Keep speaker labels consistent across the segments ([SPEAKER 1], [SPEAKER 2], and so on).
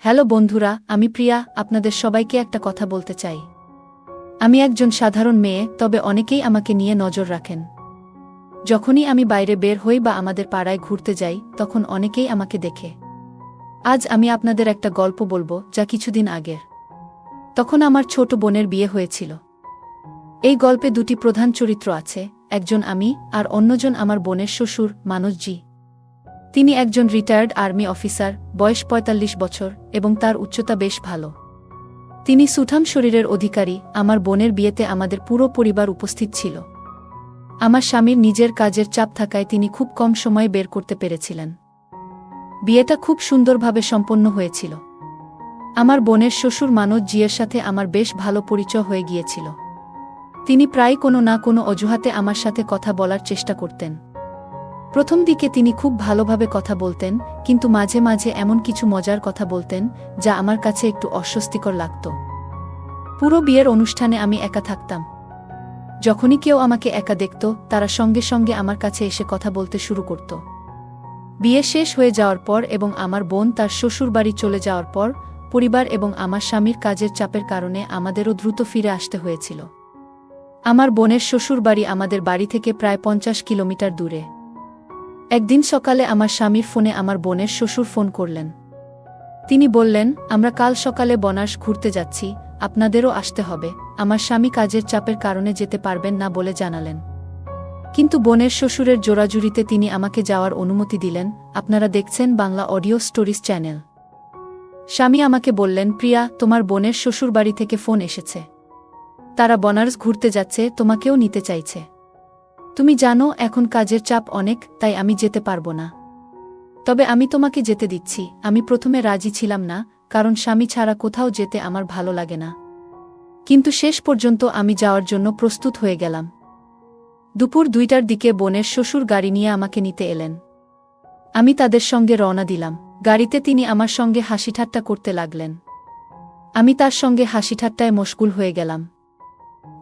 [SPEAKER 1] Hello বন্ধুরা, আমি প্রিয়া, আপনাদের সবাইকে একটা কথা বলতে চাই। আমি একজন সাধারণ মেয়ে, তবে অনেকেই আমাকে নিয়ে নজর রাখেন। যখনই আমি বাইরে বের হই বা আমাদের পাড়ায় ঘুরতে যাই, তখন অনেকেই আমাকে দেখে। আজ আমি আপনাদের একটা গল্প বলবো, যা কিছুদিন আগের। তখন আমার ছোট বোনের বিয়ে হয়েছিল। এই গল্পে দুটি প্রধান চরিত্র আছে, একজন আমি, আর অন্যজন আমার বোনের শ্বশুর, মানসজি। তিনি একজন রিটায়ার্ড আর্মি অফিসার, বয়স ৪৫ বছর, এবং তার উচ্চতা বেশ ভালো। তিনি সুঠাম শরীরের অধিকারী। আমার বোনের বিয়েতে আমাদের পুরো পরিবার উপস্থিত ছিল। আমার স্বামীর নিজের কাজের চাপ থাকায় তিনি খুব কম সময় বের করতে পেরেছিলেন। বিয়েটা খুব সুন্দরভাবে সম্পন্ন হয়েছিল। আমার বোনের শ্বশুর মানসজির সাথে আমার বেশ ভালো পরিচয় হয়ে গিয়েছিল। তিনি প্রায় কোনো না কোনো অজুহাতে আমার সাথে কথা বলার চেষ্টা করতেন। প্রথম দিকে তিনি খুব ভালোভাবে কথা বলতেন, কিন্তু মাঝে মাঝে এমন কিছু মজার কথা বলতেন যা আমার কাছে একটু অস্বস্তিকর লাগত। পুরো বিয়ের অনুষ্ঠানে আমি একা থাকতাম। যখনই কেউ আমাকে একা দেখত, তারা সঙ্গে সঙ্গে আমার কাছে এসে কথা বলতে শুরু করত। বিয়ে শেষ হয়ে যাওয়ার পর এবং আমার বোন তার শ্বশুরবাড়ি চলে যাওয়ার পর, পরিবার এবং আমার স্বামীর কাজের চাপের কারণে আমাদেরও দ্রুত ফিরে আসতে হয়েছিল। আমার বোনের শ্বশুরবাড়ি আমাদের বাড়ি থেকে প্রায় ৫০ কিলোমিটার দূরে। একদিন সকালে আমার স্বামীর ফোনে আমার বোনের শ্বশুর ফোন করলেন। তিনি বললেন, আমরা কাল সকালে বনারস ঘুরতে যাচ্ছি, আপনাদেরও আসতে হবে। আমার স্বামী কাজের চাপের কারণে যেতে পারবেন না বলে জানালেন। কিন্তু বোনের শ্বশুরের জোরাজুরিতে তিনি আমাকে যাওয়ার অনুমতি দিলেন। আপনারা দেখছেন বাংলা অডিও স্টোরিজ চ্যানেল। স্বামী আমাকে বললেন, প্রিয়া, তোমার বোনের শ্বশুরবাড়ি থেকে ফোন এসেছে। তারা বনারস ঘুরতে যাচ্ছে, তোমাকেও নিতে চাইছে। তুমি জানো এখন কাজের চাপ অনেক, তাই আমি যেতে পারবো না। তবে আমি তোমাকে যেতে দিচ্ছি। আমি প্রথমে রাজি ছিলাম না, কারণ স্বামী ছাড়া কোথাও যেতে আমার ভালো লাগে না। কিন্তু শেষ পর্যন্ত আমি যাওয়ার জন্য প্রস্তুত হয়ে গেলাম। দুপুর ২টার দিকে বোনের শ্বশুর গাড়ি নিয়ে আমাকে নিতে এলেন। আমি তাদের সঙ্গে রওনা দিলাম। গাড়িতে তিনি আমার সঙ্গে হাসিঠাট্টা করতে লাগলেন। আমি তার সঙ্গে হাসিঠাট্টায় মশগুল হয়ে গেলাম।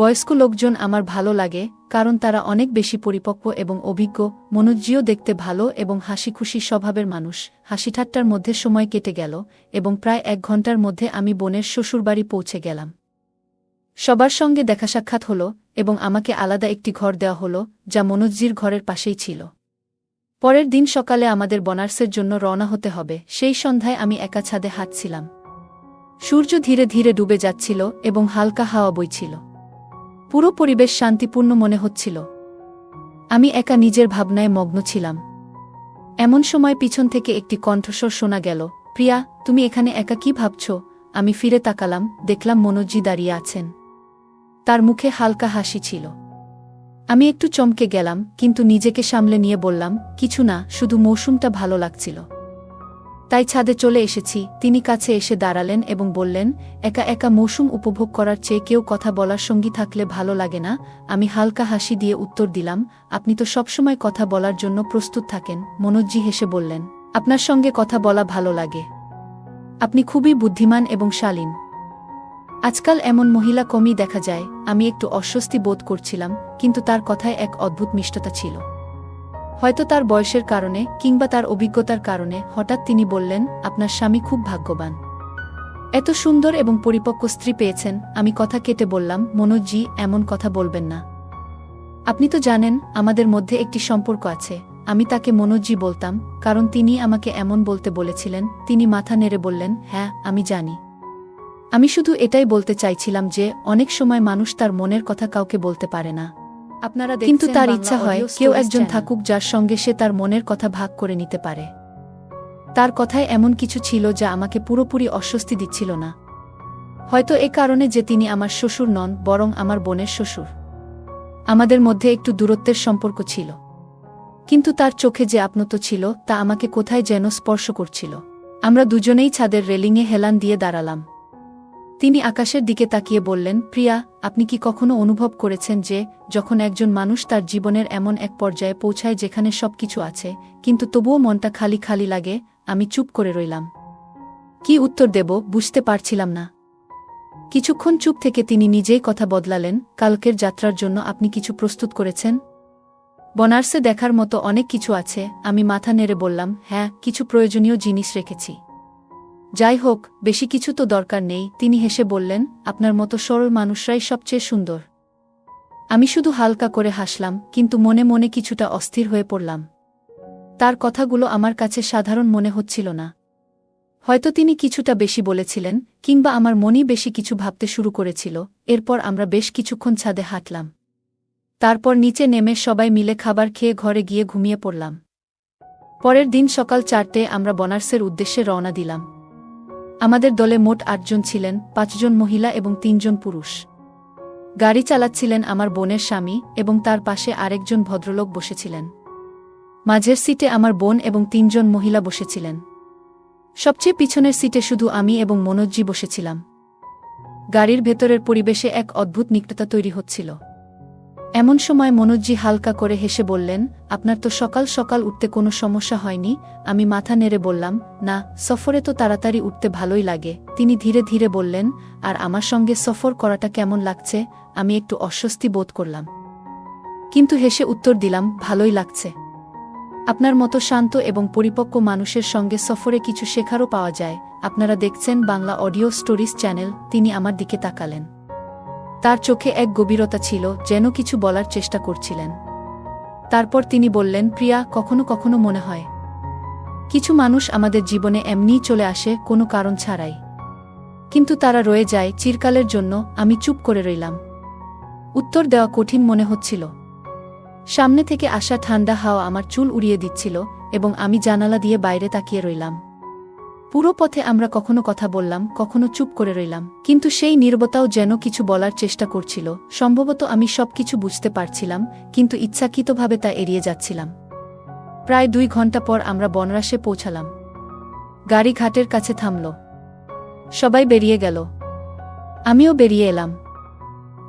[SPEAKER 1] বয়স্ক লোকজন আমার ভালো লাগে, কারণ তারা অনেক বেশি পরিপক্ব এবং অভিজ্ঞ। মনোজ্জিও দেখতে ভালো এবং হাসিখুশি স্বভাবের মানুষ। হাসিঠাট্টার মধ্যে সময় কেটে গেল এবং প্রায় ১ ঘণ্টার মধ্যে আমি বোনের শ্বশুরবাড়ি পৌঁছে গেলাম। সবার সঙ্গে দেখা সাক্ষাৎ হল এবং আমাকে আলাদা একটি ঘর দেওয়া হল, যা মনোজ্জির ঘরের পাশেই ছিল। পরের দিন সকালে আমাদের বনারসের জন্য রওনা হতে হবে। সেই সন্ধ্যায় আমি একা ছাদে হাঁটছিলাম। সূর্য ধীরে ধীরে ডুবে যাচ্ছিল এবং হালকা হাওয়া বইছিল। পুরো পরিবেশ শান্তিপূর্ণ মনে হচ্ছিল। আমি একা নিজের ভাবনায় মগ্ন ছিলাম। এমন সময় পিছন থেকে একটি কণ্ঠস্বর শোনা গেল, প্রিয়া, তুমি এখানে একা কি ভাবছ? আমি ফিরে তাকালাম, দেখলাম মনোজ্জি দাঁড়িয়ে আছেন। তার মুখে হালকা হাসি ছিল। আমি একটু চমকে গেলাম, কিন্তু নিজেকে সামলে নিয়ে বললাম, কিছু না, শুধু মৌসুমটা ভালো লাগছিল, তাই ছাদে চলে এসেছি। তিনি কাছে এসে দাঁড়ালেন এবং বললেন, একা একা মৌসুম উপভোগ করার চেয়ে কেউ কথা বলার সঙ্গী থাকলে ভালো লাগে না? আমি হালকা হাসি দিয়ে উত্তর দিলাম, আপনি তো সবসময় কথা বলার জন্য প্রস্তুত থাকেন। মনোজ্জি হেসে বললেন, আপনার সঙ্গে কথা বলা ভালো লাগে। আপনি খুবই বুদ্ধিমান এবং শালীন। আজকাল এমন মহিলা কমই দেখা যায়। আমি একটু অস্বস্তি বোধ করছিলাম, কিন্তু তার কথায় এক অদ্ভুত মিষ্টতা ছিল। হয়তো তার বয়সের কারণে কিংবা তার অভিজ্ঞতার কারণে হঠাৎ তিনি বললেন, আপনার স্বামী খুব ভাগ্যবান। এত সুন্দর এবং পরিপক্ক স্ত্রী পেয়েছেন। আমি কথা কেটে বললাম, মনোজ্জি, এমন কথা বলবেন না। আপনি তো জানেন আমাদের মধ্যে একটি সম্পর্ক আছে। আমি তাকে মনোজ্জি বলতাম, কারণ তিনি আমাকে এমন বলতে বলেছিলেন। তিনি মাথা নেড়ে বললেন, হ্যাঁ, আমি জানি। আমি শুধু এটাই বলতে চাইছিলাম যে অনেক সময় মানুষ তার মনের কথা কাউকে বলতে পারে না। কিন্তু তার ইচ্ছা হয় কেউ একজন থাকুক যার সঙ্গে সে তার মনের কথা ভাগ করে নিতে পারে। তার কথায় এমন কিছু ছিল যা আমাকে পুরোপুরি অস্বস্তি দিচ্ছিল না। হয়তো এ কারণে যে তিনি আমার শ্বশুর নন, বরং আমার বোনের শ্বশুর। আমাদের মধ্যে একটু দূরত্বের সম্পর্ক ছিল, কিন্তু তার চোখে যে আপনত্ব ছিল তা আমাকে কোথায় যেন স্পর্শ করছিল। আমরা দুজনেই ছাদের রেলিংয়ে হেলান দিয়ে দাঁড়ালাম। তিনি আকাশের দিকে তাকিয়ে বললেন, প্রিয়া, আপনি কি কখনো অনুভব করেছেন যে যখন একজন মানুষ তার জীবনের এমন এক পর্যায়ে পৌঁছায় যেখানে সবকিছু আছে, কিন্তু তবুও মনটা খালি খালি লাগে? আমি চুপ করে রইলাম। কি উত্তর দেব বুঝতে পারছিলাম না। কিছুক্ষণ চুপ থেকে তিনি নিজেই কথা বদলালেন, কালকের যাত্রার জন্য আপনি কিছু প্রস্তুত করেছেন? বনারসে দেখার মতো অনেক কিছু আছে। আমি মাথা নেড়ে বললাম, হ্যাঁ, কিছু প্রয়োজনীয় জিনিস রেখেছি। যাই হোক, বেশি কিছু তো দরকার নেই, তিনি হেসে বললেন, আপনার মতো সরল মানুষরাই সবচেয়ে সুন্দর। আমি শুধু হালকা করে হাসলাম, কিন্তু মনে মনে কিছুটা অস্থির হয়ে পড়লাম। তার কথাগুলো আমার কাছে সাধারণ মনে হচ্ছিল না। হয়তো তিনি কিছুটা বেশি বলেছিলেন, কিংবা আমার মনই বেশি কিছু ভাবতে শুরু করেছিল। এরপর আমরা বেশ কিছুক্ষণ ছাদে হাঁটলাম। তারপর নিচে নেমে সবাই মিলে খাবার খেয়ে ঘরে গিয়ে ঘুমিয়ে পড়লাম। পরের দিন সকাল 4টে আমরা বনারসের উদ্দেশ্যে রওনা দিলাম। আমাদের দলে মোট 8 জন ছিলেন, 5 জন মহিলা এবং 3 জন পুরুষ। গাড়ি চালাচ্ছিলেন আমার বোনের স্বামী এবং তার পাশে আরেকজন ভদ্রলোক বসেছিলেন। মাঝের সিটে আমার বোন এবং 3 জন মহিলা বসেছিলেন। সবচেয়ে পিছনের সিটে শুধু আমি এবং মনোজ্জি বসেছিলাম। গাড়ির ভেতরের পরিবেশে এক অদ্ভুত নিকটতা তৈরি হচ্ছিল। এমন সময় মনোজ্জি হালকা করে হেসে বললেন, আপনার তো সকাল সকাল উঠতে কোনো সমস্যা হয়নি? আমি মাথা নেড়ে বললাম, না, সফরে তো তাড়াতাড়ি উঠতে ভালোই লাগে। তিনি ধীরে ধীরে বললেন, আর আমার সঙ্গে সফর করাটা কেমন লাগছে? আমি একটু অস্বস্তি বোধ করলাম, কিন্তু হেসে উত্তর দিলাম, ভালোই লাগছে। আপনার মতো শান্ত এবং পরিপক্ক মানুষের সঙ্গে সফরে কিছু শেখারও পাওয়া যায়। আপনারা দেখছেন বাংলা অডিও স্টোরিজ চ্যানেল। তিনি আমার দিকে তাকালেন। তার চোখে এক গভীরতা ছিল, যেন কিছু বলার চেষ্টা করছিলেন। তারপর তিনি বললেন, প্রিয়া, কখনো কখনো মনে হয় কিছু মানুষ আমাদের জীবনে এমনিই চলে আসে, কোনো কারণ ছাড়াই, কিন্তু তারা রয়ে যায় চিরকালের জন্য। আমি চুপ করে রইলাম। উত্তর দেওয়া কঠিন মনে হচ্ছিল। সামনে থেকে আসা ঠান্ডা হাওয়া আমার চুল উড়িয়ে দিচ্ছিল এবং আমি জানালা দিয়ে বাইরে তাকিয়ে রইলাম। পুরো পথে আমরা কখনো কথা বললাম, কখনো চুপ করে রইলাম, কিন্তু সেই নীরবতাও যেন কিছু বলার চেষ্টা করছিল। সম্ভবত আমি সবকিছু বুঝতে পারছিলাম, কিন্তু ইচ্ছাকৃতভাবে তা এড়িয়ে যাচ্ছিলাম। প্রায় 2 ঘন্টা পর আমরা বনরাসে পৌঁছালাম। গাড়ি ঘাটের কাছে থামল। সবাই বেরিয়ে গেল। আমিও বেরিয়ে এলাম।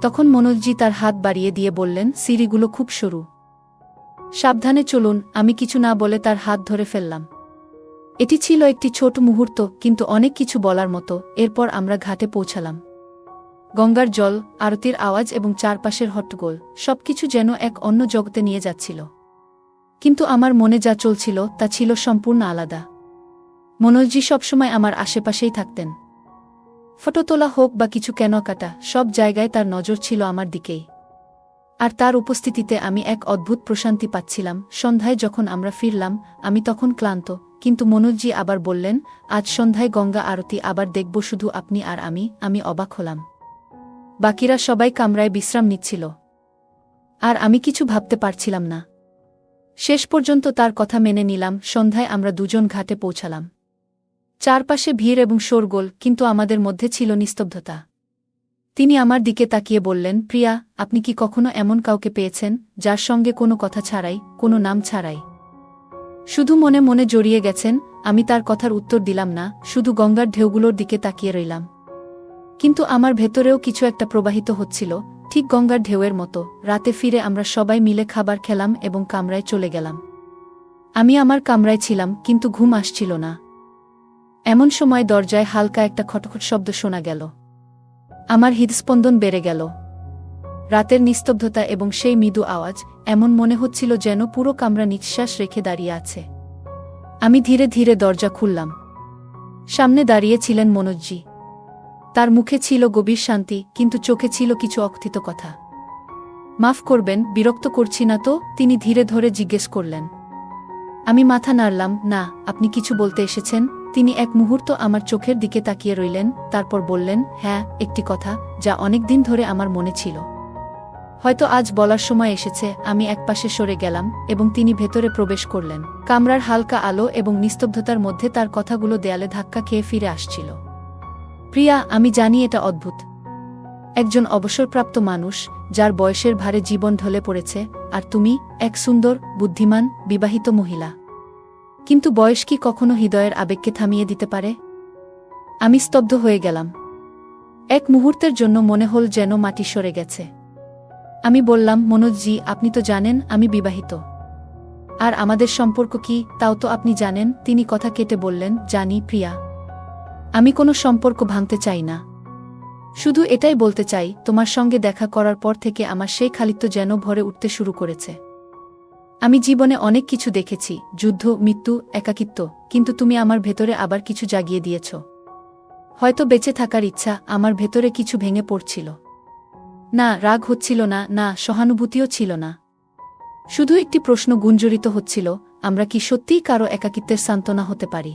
[SPEAKER 1] তখন মনোজ্জি তার হাত বাড়িয়ে দিয়ে বললেন, সিঁড়িগুলো খুব সরু, সাবধানে চলুন। আমি কিছু না বলে তার হাত ধরে ফেললাম। এটি ছিল একটি ছোট মুহূর্ত, কিন্তু অনেক কিছু বলার মতো। এরপর আমরা ঘাটে পৌঁছালাম। গঙ্গার জল, আরতির আওয়াজ এবং চারপাশের হট্টগোল সবকিছু যেন এক অন্য জগতে নিয়ে যাচ্ছিল। কিন্তু আমার মনে যা চলছিল তা ছিল সম্পূর্ণ আলাদা। মনোজ্জি সবসময় আমার আশেপাশেই থাকতেন। ফটো তোলা হোক বা কিছু কেনাকাটা, সব জায়গায় তার নজর ছিল আমার দিকেই। আর তার উপস্থিতিতে আমি এক অদ্ভুত প্রশান্তি পাচ্ছিলাম। সন্ধ্যায় যখন আমরা ফিরলাম, আমি তখন ক্লান্ত, কিন্তু মনোজ্জি আবার বললেন, আজ সন্ধ্যায় গঙ্গা আরতি আবার দেখব, শুধু আপনি আর আমি। আমি অবাক হলাম। বাকিরা সবাই কামরায় বিশ্রাম নিচ্ছিল, আর আমি কিছু ভাবতে পারছিলাম না। শেষ পর্যন্ত তার কথা মেনে নিলাম। সন্ধ্যায় আমরা 2 জন ঘাটে পৌঁছালাম। চারপাশে ভিড় এবং শোরগোল, কিন্তু আমাদের মধ্যে ছিল নিস্তব্ধতা। তিনি আমার দিকে তাকিয়ে বললেন, প্রিয়া, আপনি কি কখনো এমন কাউকে পেয়েছেন, যার সঙ্গে কোনো কথা ছাড়াই, কোনো নাম ছাড়াই, শুধু মনে মনে জড়িয়ে গেছেন? আমি তার কথার উত্তর দিলাম না, শুধু গঙ্গার ঢেউগুলোর দিকে তাকিয়ে রইলাম। কিন্তু আমার ভেতরেও কিছু একটা প্রবাহিত হচ্ছিল, ঠিক গঙ্গার ঢেউয়ের মতো। রাতে ফিরে আমরা সবাই মিলে খাবার খেলাম এবং কামরায় চলে গেলাম। আমি আমার কামরায় ছিলাম, কিন্তু ঘুম আসছিল না। এমন সময় দরজায় হালকা একটা খটখট শব্দ শোনা গেল। আমার হৃদস্পন্দন বেড়ে গেল। রাতের নিস্তব্ধতা এবং সেই মৃদু আওয়াজ, এমন মনে হচ্ছিল যেন পুরো কামরা নিঃশ্বাস রেখে দাঁড়িয়ে আছে। আমি ধীরে ধীরে দরজা খুললাম। সামনে দাঁড়িয়ে ছিলেন মনোজ্জি। তার মুখে ছিল গভীর শান্তি, কিন্তু চোখে ছিল কিছু অকথিত কথা। মাফ করবেন, বিরক্ত করছি না তো? তিনি ধীরে ধরে জিজ্ঞেস করলেন। আমি মাথা নাড়লাম। না, আপনি কিছু বলতে এসেছেন? তিনি এক মুহূর্ত আমার চোখের দিকে তাকিয়ে রইলেন, তারপর বললেন, হ্যাঁ, একটি কথা, যা অনেক দিন ধরে আমার মনে ছিল। হয়তো আজ বলার সময় এসেছে। আমি একপাশে সরে গেলাম এবং তিনি ভেতরে প্রবেশ করলেন। কামরার হালকা আলো এবং নিস্তব্ধতার মধ্যে তার কথাগুলো দেয়ালে ধাক্কা খেয়ে ফিরে আসছিল। প্রিয়া, আমি জানি এটা অদ্ভুত। একজন অবসরপ্রাপ্ত মানুষ, যার বয়সের ভারে জীবন ঢলে পড়েছে, আর তুমি এক সুন্দর, বুদ্ধিমান, বিবাহিত মহিলা। কিন্তু বয়স কি কখনো হৃদয়ের আবেগকে থামিয়ে দিতে পারে? আমি স্তব্ধ হয়ে গেলাম। এক মুহূর্তের জন্য মনে হল যেন মাটি সরে গেছে। আমি বললাম, মনোজ্জি, আপনি তো জানেন আমি বিবাহিত। আর আমাদের সম্পর্ক কি, তাও তো আপনি জানেন। তিনি কথা কেটে বললেন, জানি প্রিয়া, আমি কোনো সম্পর্ক ভাঙতে চাই না। শুধু এটাই বলতে চাই, তোমার সঙ্গে দেখা করার পর থেকে আমার সেই খালিত্ব যেন ভরে উঠতে শুরু করেছে। আমি জীবনে অনেক কিছু দেখেছি, যুদ্ধ, মৃত্যু, একাকিত্ব, কিন্তু তুমি আমার ভেতরে আবার কিছু জাগিয়ে দিয়েছ। হয়তো বেঁচে থাকার ইচ্ছা। আমার ভেতরে কিছু ভেঙে পড়ছিল। না রাগ হচ্ছিল না, না সহানুভূতিও ছিল না। শুধু একটি প্রশ্ন গুঞ্জরিত হচ্ছিল, আমরা কি সত্যিই কারো একাকিত্বের সান্ত্বনা হতে পারি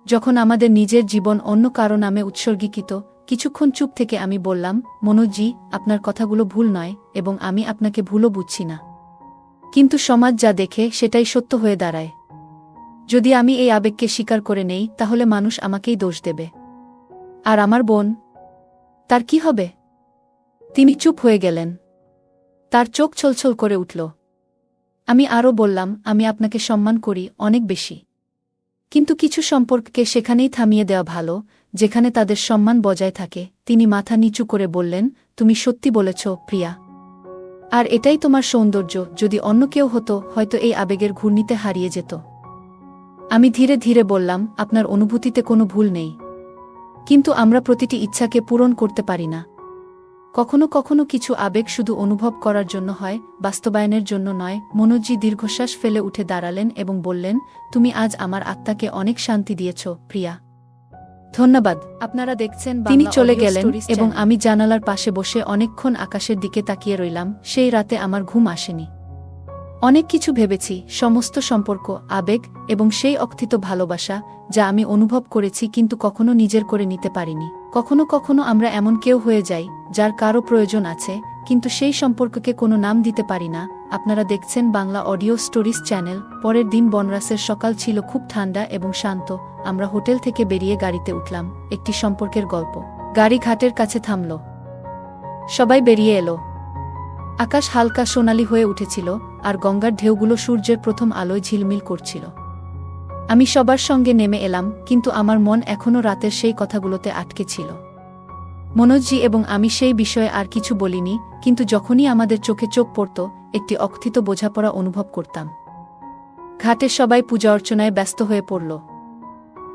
[SPEAKER 1] যখন আমাদের নিজের জীবন অন্য কারো নামে উৎসর্গীকৃত? কিছুক্ষণ চুপ থেকে আমি বললাম, মনোজি, আপনার কথাগুলো ভুল নয় এবং আমি আপনাকে ভুলও বুঝছি না। কিন্তু সমাজ যা দেখে সেটাই সত্য হয়ে দাঁড়ায়। যদি আমি এই আবেগকে স্বীকার করে নেই তাহলে মানুষ আমাকেই দোষ দেবে। আর আমার বোন, তার কি হবে? তিনি চুপ হয়ে গেলেন। তার চোখ ছলছল করে উঠল। আমি আরও বললাম, আমি আপনাকে সম্মান করি অনেক বেশি, কিন্তু কিছু সম্পর্ককে সেখানেই থামিয়ে দেওয়া ভালো যেখানে তাদের সম্মান বজায় থাকে। তিনি মাথা নিচু করে বললেন, তুমি সত্যি বলেছ প্রিয়া, আর এটাই তোমার সৌন্দর্য। যদি অন্য কেউ হতো হয়তো এই আবেগের ঘূর্ণিতে হারিয়ে যেত। আমি ধীরে ধীরে বললাম, আপনার অনুভূতিতে কোনো ভুল নেই, কিন্তু আমরা প্রতিটি ইচ্ছাকে পূরণ করতে পারি না। কখনো কখনো কিছু আবেগ শুধু অনুভব করার জন্য হয়, বাস্তবায়নের জন্য নয়। মনোজি দীর্ঘশ্বাস ফেলে উঠে দাঁড়ালেন এবং বললেন, তুমি আজ আমার আত্মাকে অনেক শান্তি দিয়েছ প্রিয়া। ধন্যবাদ। আপনারা দেখছেন। তিনি চলে গেলেন এবং আমি জানালার পাশে বসে অনেকক্ষণ আকাশের দিকে তাকিয়ে রইলাম। সেই রাতে আমার ঘুম আসেনি। অনেক কিছু ভেবেছি, সমস্ত সম্পর্ক, আবেগ এবং সেই অকথিত ভালোবাসা যা আমি অনুভব করেছি কিন্তু কখনো নিজের করে নিতে পারিনি। কখনো কখনো আমরা এমন কেউ হয়ে যাই যার কারো প্রয়োজন আছে, কিন্তু সেই সম্পর্ককে কোনো নাম দিতে পারি না। আপনারা দেখছেন বাংলা অডিও স্টোরিজ চ্যানেল। পরের দিন বনরাসের সকাল ছিল খুব ঠান্ডা এবং শান্ত। আমরা হোটেল থেকে বেরিয়ে গাড়িতে উঠলাম। একটি সম্পর্কের গল্প। গাড়ি ঘাটের কাছে থামল। সবাই বেরিয়ে এলো। আকাশ হালকা সোনালি হয়ে উঠেছিল আর গঙ্গার ঢেউগুলো সূর্যের প্রথম আলোয় ঝিলমিল করছিল। আমি সবার সঙ্গে নেমে এলাম, কিন্তু আমার মন এখনও রাতের সেই কথাগুলোতে আটকে ছিল। মনোজি এবং আমি সেই বিষয়ে আর কিছু বলিনি, কিন্তু যখনই আমাদের চোখে চোখ পড়ত একটি অকথিত বোঝাপড়া অনুভব করতাম। ঘাটে সবাই পূজা অর্চনায় ব্যস্ত হয়ে পড়ল।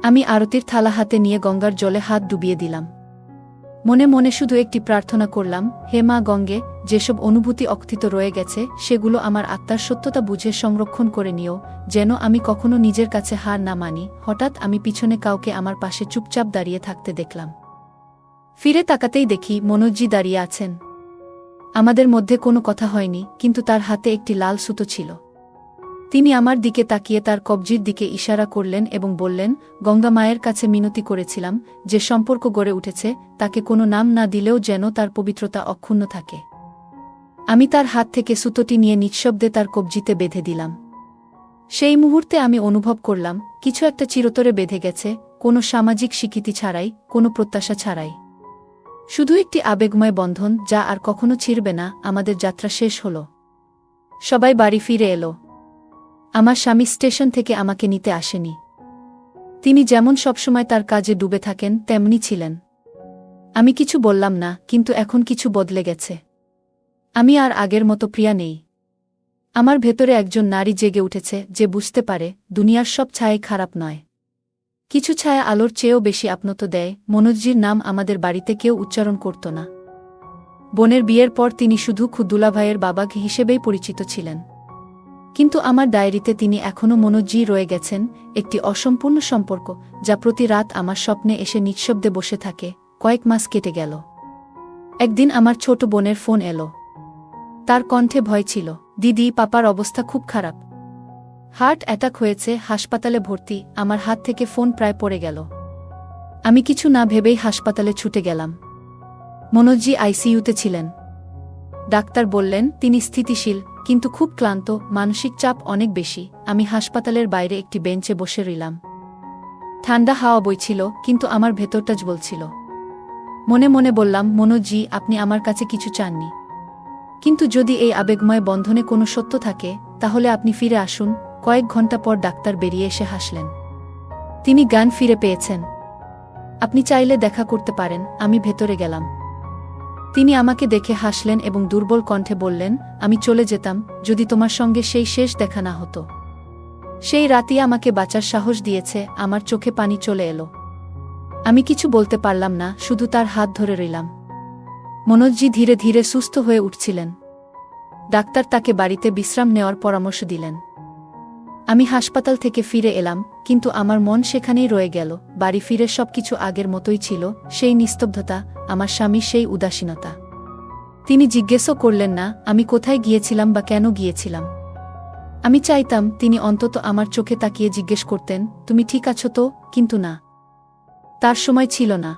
[SPEAKER 1] আমি আরতির থালা হাতে নিয়ে গঙ্গার জলে হাত ডুবিয়ে দিলাম। মনে মনে শুধু একটি প্রার্থনা করলাম, হে মা গঙ্গে, যেসব অনুভূতি অকথিত রয়ে গেছে সেগুলো আমার আত্মার সত্যতা বুঝে সংরক্ষণ করে নিও, যেন আমি কখনো নিজের কাছে হার না মানি। হঠাৎ আমি পিছনে কাউকে আমার পাশে চুপচাপ দাঁড়িয়ে থাকতে দেখলাম। ফিরে তাকাতেই দেখি মনোজি দাঁড়িয়ে আছেন। আমাদের মধ্যে কোনো কথা হয়নি, কিন্তু তার হাতে একটি লাল সুতো ছিল। তিনি আমার দিকে তাকিয়ে তার কবজির দিকে ইশারা করলেন এবং বললেন, গঙ্গা মায়ের কাছে মিনতি করেছিলাম, যে সম্পর্ক গড়ে উঠেছে তাকে কোনো নাম না দিলেও যেন তার পবিত্রতা অক্ষুণ্ণ থাকে। আমি তার হাত থেকে সুতোটি নিয়ে নিঃশব্দে তার কবজিতে বেঁধে দিলাম। সেই মুহূর্তে আমি অনুভব করলাম কিছু একটা চিরতরে বেঁধে গেছে, কোনো সামাজিক স্বীকৃতি ছাড়াই, কোনো প্রত্যাশা ছাড়াই। শুধু একটি আবেগময় বন্ধন যা আর কখনো ছিঁড়বে না। আমাদের যাত্রা শেষ হল। সবাই বাড়ি ফিরে এলো। আমার স্বামী স্টেশন থেকে আমাকে নিতে আসেনি। তিনি যেমন সবসময় তার কাজে ডুবে থাকেন তেমনি ছিলেন। আমি কিছু বললাম না, কিন্তু এখন কিছু বদলে গেছে। আমি আর আগের মতো প্রিয়া নেই। আমার ভেতরে একজন নারী জেগে উঠেছে যে বুঝতে পারে দুনিয়ার সব ছায়াই খারাপ নয়। কিছু ছায়া আলোর চেয়েও বেশি আপনত্ব দেয়। মনোজির নাম আমাদের বাড়িতে কেউ উচ্চারণ করত না। বোনের বিয়ের পর তিনি শুধু দুলাভাইয়ের বাবা হিসেবেই পরিচিত ছিলেন, কিন্তু আমার ডায়েরিতে তিনি এখনও মনোজি রয়ে গেছেন, একটি অসম্পূর্ণ সম্পর্ক যা প্রতি রাত আমার স্বপ্নে এসে নিঃশব্দে বসে থাকে। কয়েক মাস কেটে গেল। একদিন আমার ছোট বোনের ফোন এলো। তার কণ্ঠে ভয় ছিল। দিদি, পাপার অবস্থা খুব খারাপ, হার্ট অ্যাটাক হয়েছে, হাসপাতালে ভর্তি। আমার হাত থেকে ফোন প্রায় পড়ে গেল। আমি কিছু না ভেবেই হাসপাতালে ছুটে গেলাম। মনোজি আইসিইউতে ছিলেন। ডাক্তার বললেন তিনি স্থিতিশীল, কিন্তু খুব ক্লান্ত, মানসিক চাপ অনেক বেশি। আমি হাসপাতালের বাইরে একটি বেঞ্চে বসে রইলাম। ঠান্ডা হাওয়া বইছিল, কিন্তু আমার ভেতরটা জ্বলছিল। মনে মনে বললাম, মনোজি, আপনি আমার কাছে কিছু চাননি, কিন্তু যদি এই আবেগময় বন্ধনে কোনো সত্য থাকে তাহলে আপনি ফিরে আসুন। কয়েক ঘন্টা পর ডাক্তার বেরিয়ে এসে হাসলেন। তিনি জ্ঞান ফিরে পেয়েছেন। আপনি চাইলে দেখা করতে পারেন। আমি ভেতরে গেলাম। তিনি আমাকে দেখে হাসলেন এবং দুর্বল কণ্ঠে বললেন, আমি চলে যেতাম যদি তোমার সঙ্গে সেই শেষ দেখা না হতো। সেই রাতই আমাকে বাঁচার সাহস দিয়েছে। আমার চোখে পানি চলে এলো। আমি কিছু বলতে পারলাম না, শুধু তার হাত ধরে রইলাম। মনোজি ধীরে ধীরে সুস্থ হয়ে উঠছিলেন। ডাক্তার তাকে বাড়িতে বিশ্রাম নেওয়ার পরামর্শ দিলেন। আমি হাসপাতাল থেকে ফিরে এলাম, কিন্তু আমার মন সেখানেই রয়ে গেল। বাড়ি ফিরে সবকিছু আগের মতোই ছিল, সেই নিস্তব্ধতা, আমার স্বামীর সেই উদাসীনতা। তিনি জিজ্ঞেসও করলেন না আমি কোথায় গিয়েছিলাম বা কেন গিয়েছিলাম। আমি চাইতাম তিনি অন্তত আমার চোখে তাকিয়ে জিজ্ঞেস করতেন, তুমি ঠিক আছো তো? কিন্তু না, তার সময় ছিল না।